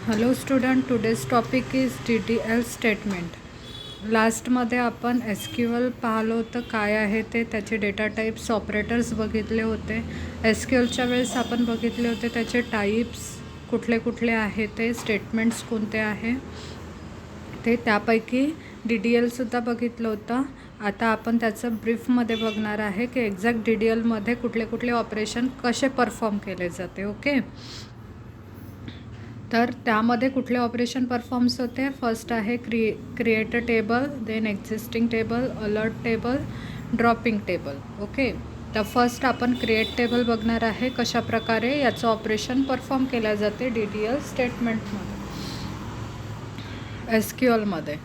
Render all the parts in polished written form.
Hello student, today's topic is DDL statement. लास्टमध्ये आपण SQL पाहिलं होतं काय आहे ते, त्याचे डेटा टाईप्स ऑपरेटर्स बघितले होते. SQLच्या वेळेस आपण बघितले होते त्याचे टाईप्स कुठले कुठले आहे, ते स्टेटमेंट्स कोणते आहे ते, त्यापैकी DDLसुद्धा बघितलं होतं. आता आपण त्याचं ब्रीफमध्ये बघणार आहे की एक्झॅक्ट DDLमध्ये कुठले कुठले ऑपरेशन कसे परफॉर्म केले जाते. ओके, तर त्यामध्ये कुठले ऑपरेशन परफॉर्म्स होते. फर्स्ट आहे create a table, then existing table, alert table, dropping table. Okay, तर फर्स्ट आपण क्रिएट टेबल बघणार आहे, कशा प्रकारे याचं ऑपरेशन परफॉर्म केल्या जाते DDL स्टेटमेंटमध्ये SQLमध्ये.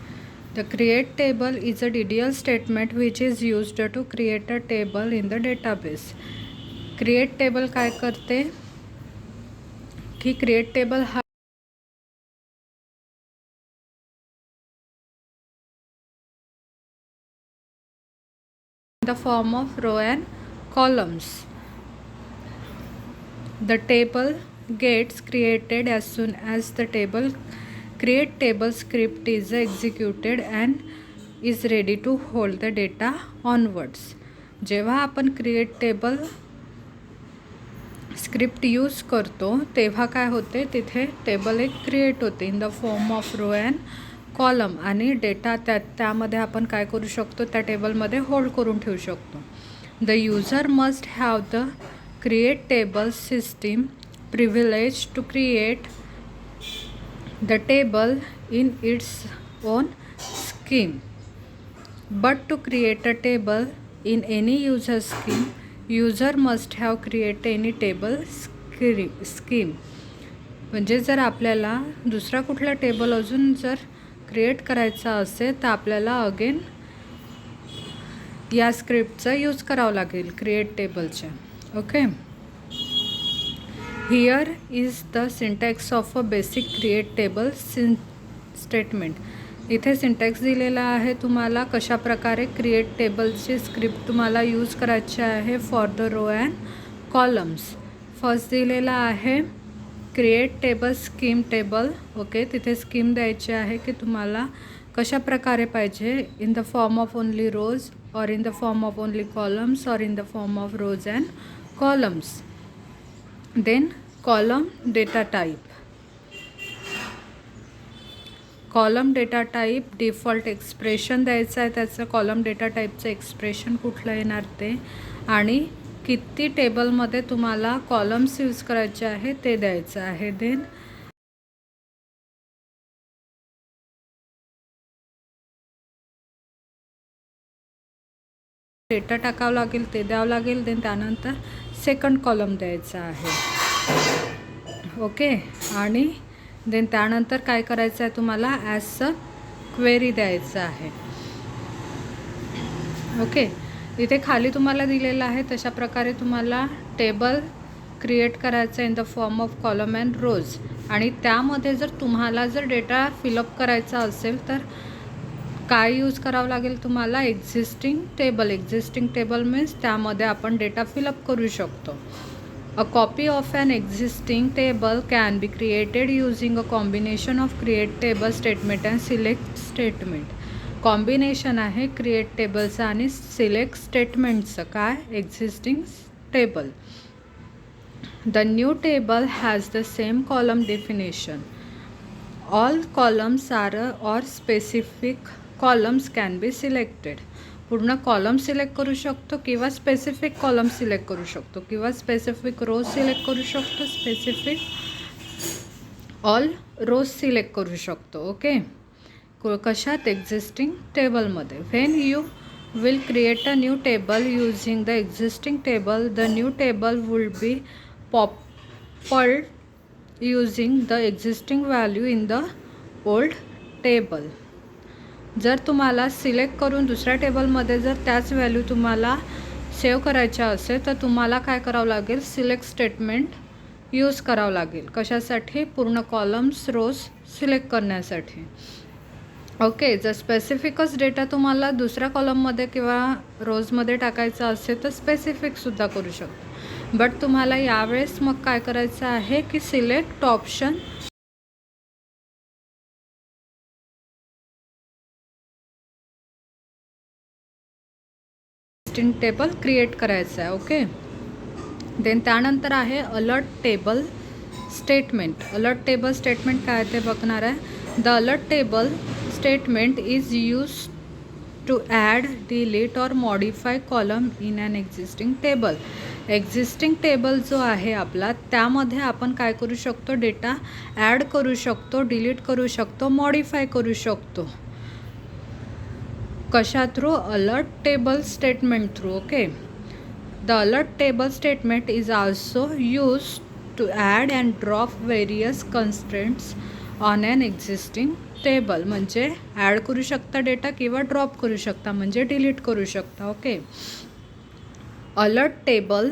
The create table is a DDL statement which is used to create a table in the database. Create table काय करते की create table हा the form of row and columns. The table gets created as soon as the create table script is executed and is ready to hold the data onwards. जेव्हा आपण create table script use करतो तेव्हा काय होते, तिथे table एक create होते in the form of row and column, आणि डेटा त्यामध्ये आपण काय करू शकतो, त्या टेबलमध्ये होल्ड करून ठेवू शकतो. The user must have the create table system privilege to create the table in its own scheme. But to create a table in any user scheme, user must have create any table scheme. म्हणजे जर आपल्याला दुसरा कुठला table अजून जर create करायचा असेल तर आपल्याला अगेन या स्क्रिप्टचा यूज करावं लागेल क्रिएट टेबलच्या. Okay, here is the syntax of a basic create table statement. इथे सिंटॅक्स दिलेला आहे तुम्हाला, कशा प्रकारे क्रिएट टेबलची स्क्रिप्ट तुम्हाला यूज करायची आहे for the row and columns. First दिलेला आहे create table schema table. Okay, तिथे स्कीम द्यायची आहे की तुम्हाला कशा प्रकारे पाहिजे, in the form of only rows or in the form of only columns or in the form of rose and columns. Then column data type, column data type default expression द्यायचं आहे, त्याचं कॉलम डेटा टाईपचं expression कुठलं येणार ते, आणि किती टेबलमध्ये तुम्हाला कॉलम्स यूज करायचे आहे ते द्यायचं आहे. देन डेटा टाकावं लागेल ते द्यावं लागेल. देन त्यानंतर सेकंड कॉलम द्यायचा आहे. ओके, आणि देन त्यानंतर काय करायचं आहे, तुम्हाला ॲज अ क्वेरी द्यायचं आहे. ओके, इथे खाली तुम्हाला दिलेलं आहे तशा प्रकारे तुम्हाला टेबल क्रिएट करायचं in the form of column and rows, आणि त्यामध्ये जर तुम्हाला जर डेटा फिलअप करायचा असेल तर काय यूज करावं लागेल तुम्हाला, existing table. Existing table means त्यामध्ये आपण डेटा फिलअप करू शकतो. A copy of an existing table can be created using a combination of create table statement and select statement. Combination आहे क्रिएट टेबलचं आणि सिलेक्ट स्टेटमेंटचं. काय, existing table. The new table has the same column definition. All columns are or specific columns can be selected. पूर्ण column select करू शकतो किंवा specific column select करू शकतो किंवा स्पेसिफिक रोज सिलेक्ट करू शकतो, स्पेसिफिक ऑल रोज सिलेक्ट करू शकतो. ओके, कशात, एक्झिस्टिंग टेबलमध्ये. When you will create a new table using the existing table, the new table will be populated using the existing value in the old table. जर तुम्हाला select करून दुसऱ्या टेबलमध्ये जर त्याच व्हॅल्यू तुम्हाला सेव्ह करायच्या असेल तर तुम्हाला काय करावं लागेल, सिलेक्ट स्टेटमेंट यूज करावं लागेल. कशासाठी, पूर्ण कॉलम्स रोज सिलेक्ट करण्यासाठी. ओके, जर स्पेसिफिकच डेटा तुम्हाला दुसऱ्या कॉलममध्ये किंवा रोजमध्ये टाकायचा असेल तर स्पेसिफिकसुद्धा करू शकतो. बट तुम्हाला यावेळेस मग काय करायचं आहे की select option existing table create करायचं आहे. ओके. देन त्यानंतर आहे alert table statement. Alert table statement काय ते बघणार आहे. The alert table statement is use to add, delete or modify column in an existing table. Existing table जो आहे आपला त्यामध्ये आपण काय करू शकतो, डेटा ॲड करू शकतो, डिलीट करू शकतो, मॉडिफाय करू शकतो. कशा through? Alert table statement through. Okay. The alert table statement is also use to add and drop various constraints on an existing table. म्हणजे ॲड करू शकता डेटा किंवा ड्रॉप करू शकता, म्हणजे डिलीट करू शकता. Okay. Alert table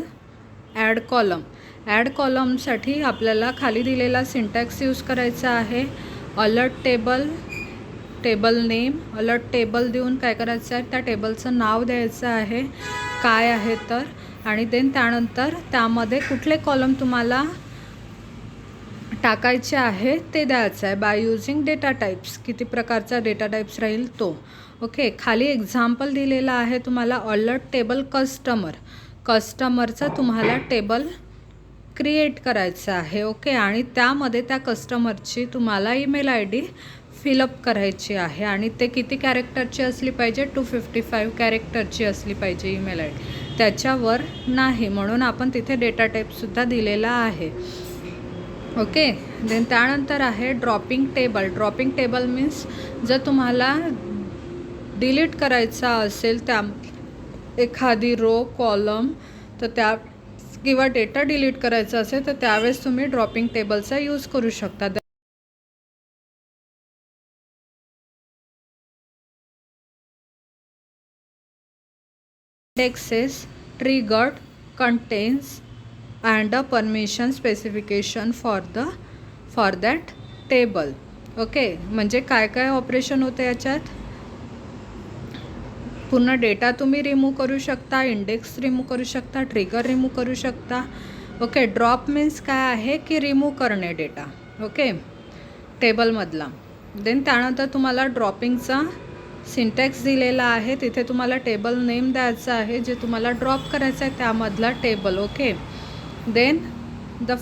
add column. Add कॉलमसाठी आपल्याला खाली दिलेला सिंटॅक्स यूज करायचा आहे. Alert table, table name, alert table देऊन काय करायचं आहे, त्या टेबलचं नाव द्यायचं आहे काय आहे तर, आणि देन त्यानंतर त्यामध्ये कुठले कॉलम तुम्हाला टाकायचे आहे ते द्यायचं आहे. बाय यूजिंग डेटा टाईप्स, किती प्रकारचा डेटा टाईप्स राहील तो. ओके. खाली एक्झाम्पल दिलेला आहे तुम्हाला. अलर्ट टेबल कस्टमर, कस्टमरचा तुम्हाला टेबल क्रिएट करायचं आहे. ओके. आणि त्यामध्ये त्या कस्टमरची तुम्हाला ईमेल आय डी फिलअप करायची आहे आणि ते किती कॅरेक्टरची असली पाहिजे, 255 कॅरेक्टरची असली पाहिजे ईमेल आय डी. त्याच्यावर नाही, म्हणून आपण तिथे डेटा टाईपसुद्धा दिलेला आहे. ओके. देन त्यानंतर आहे dropping table. Dropping table means जर तुम्हाला डिलीट करायचा असेल त्या एखादी रो, कॉलम, तर त्या किंवा डेटा डिलीट करायचा असेल तर त्यावेळेस तुम्ही ड्रॉपिंग टेबलचा यूज करू शकता. indexes triggered contains and a permission specification for that table. Okay. म्हणजे काय काय ऑपरेशन होते याच्यात, पूर्ण डेटा तुम्ही रिमूव्ह करू शकता, इंडेक्स रिमूव्ह करू शकता, ट्रिगर रिमूव्ह करू शकता. ओके. ड्रॉप मीन्स काय आहे की रिमूव्ह करणे डेटा. ओके. टेबलमधला. देन त्यानंतर तुम्हाला ड्रॉपिंगचा सिंटॅक्स दिलेला आहे. तिथे तुम्हाला टेबल नेम द्यायचं आहे जे तुम्हाला ड्रॉप करायचं आहे त्यामधला टेबल. ओके. देन द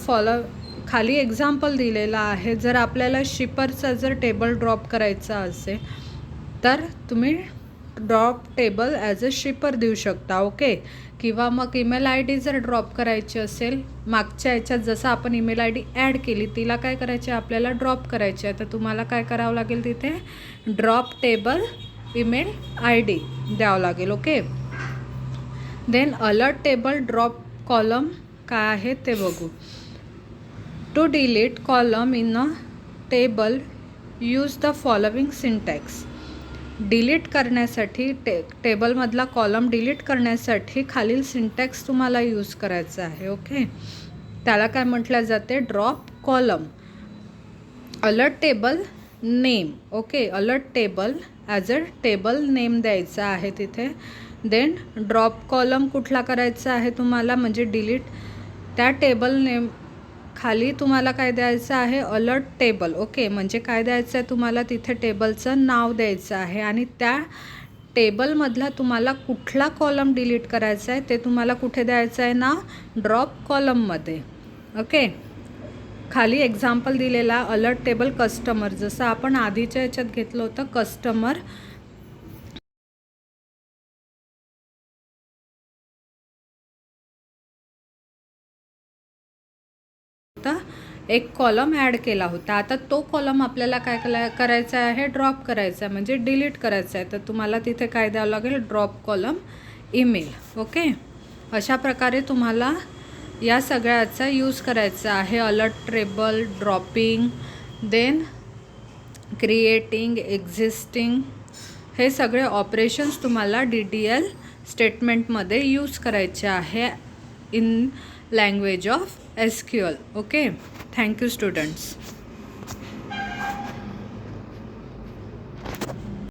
खाली एक्झाम्पल दिलेला आहे. जर आपल्याला शिपरचा जर टेबल ड्रॉप करायचा असेल तर तुम्ही ड्रॉप टेबल ॲज अ शिपर देऊ शकता. ओके. किंवा मग ईमेल आय डी जर ड्रॉप करायची असेल, मागच्या याच्यात जसं आपण ईमेल आय डी ॲड केली तिला काय करायचे आपल्याला ड्रॉप करायची आहे, तर तुम्हाला काय करावं लागेल, तिथे drop table email I D द्यावं लागेल. Okay. Then alert table drop column काय आहे ते बघू. To delete column in a table use the following syntax. Delete करण्यासाठी टेबलमधला कॉलम डिलीट करण्यासाठी खालील सिंटॅक्स तुम्हाला यूज करायचा आहे. ओके. त्याला काय म्हटलं जाते, drop column. Alert table name. Okay. Alert table as a table name द्यायचा आहे तिथे. देन ड्रॉप कॉलम कुठला करायचा आहे तुम्हाला, म्हणजे डिलीट त्या टेबल नेम खाली तुम्हाला काय द्यायचं आहे, अलर्ट टेबल. ओके. म्हणजे काय द्यायचं आहे तुम्हाला, तिथे टेबलचं नाव द्यायचं आहे आणि त्या टेबलमधला तुम्हाला कुठला कॉलम डिलीट करायचा आहे ते तुम्हाला कुठे द्यायचं आहे ना, ड्रॉप कॉलममध्ये. ओके. खाली एक्झाम्पल दिलेला अलर्ट टेबल कस्टमर, जसं आपण आधीच्या याच्यात घेतलं होतं कस्टमर. एक कॉलम ॲड केला होता, आता तो कॉलम आपल्याला काय करायचा आहे, ड्रॉप करायचा आहे, म्हणजे डिलीट करायचा आहे. तर तुम्हाला तिथे काय द्यावं लागेल, ड्रॉप कॉलम ईमेल. ओके. अशा प्रकारे तुम्हाला या सगळ्याचा यूज करायचा आहे. Alert table, dropping, then creating, existing, हे सगळे ऑपरेशन्स तुम्हाला DDL स्टेटमेंटमध्ये यूज करायचे आहे in language of SQL. Okay. Thank you students.